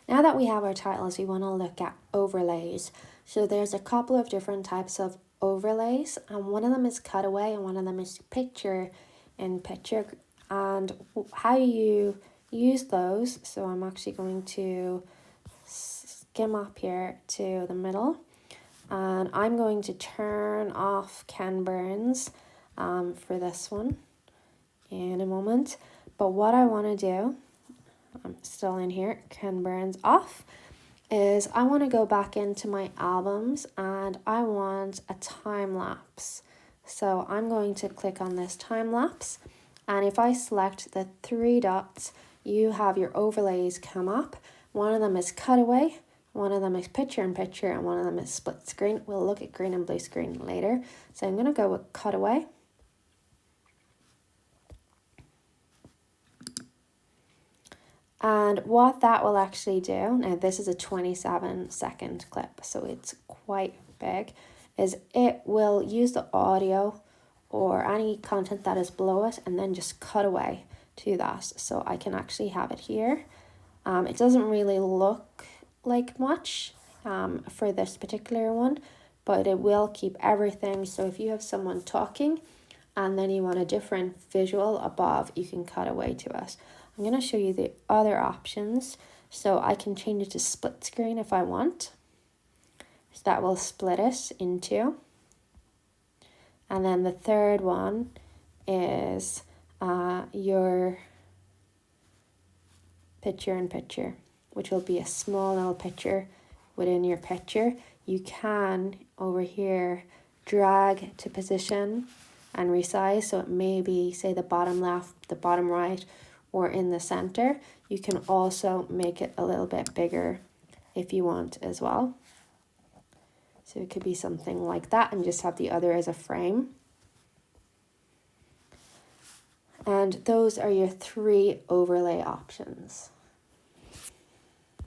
Now that we have our titles, we want to look at overlays. So there's a couple of different types of overlays, and one of them is cutaway and one of them is picture in picture. And how you use those, so I'm actually going to skim up here to the middle, and I'm going to turn off Ken Burns for this one in a moment. But what I want to do, I'm still in here, Ken Burns off, is I want to go back into my albums and I want a time lapse. So I'm going to click on this time lapse, and if I select the three dots, you have your overlays come up. One of them is cutaway, one of them is picture in picture, and one of them is split screen. We'll look at green and blue screen later. So I'm going to go with cutaway. And what that will actually do, now this is a 27-second clip, so it's quite big, is it will use the audio or any content that is below it and then just cut away to that. So I can actually have it here. It doesn't really look like much for this particular one, but it will keep everything. So if you have someone talking and then you want a different visual above, you can cut away to it. I'm going to show you the other options. So I can change it to split screen if I want. So that will split it in two. And then the third one is your picture in picture, which will be a small little picture within your picture. You can over here drag to position and resize, so it may be, say, the bottom left, the bottom right, or in the center. You can also make it a little bit bigger if you want as well. So it could be something like that and just have the other as a frame. And those are your three overlay options.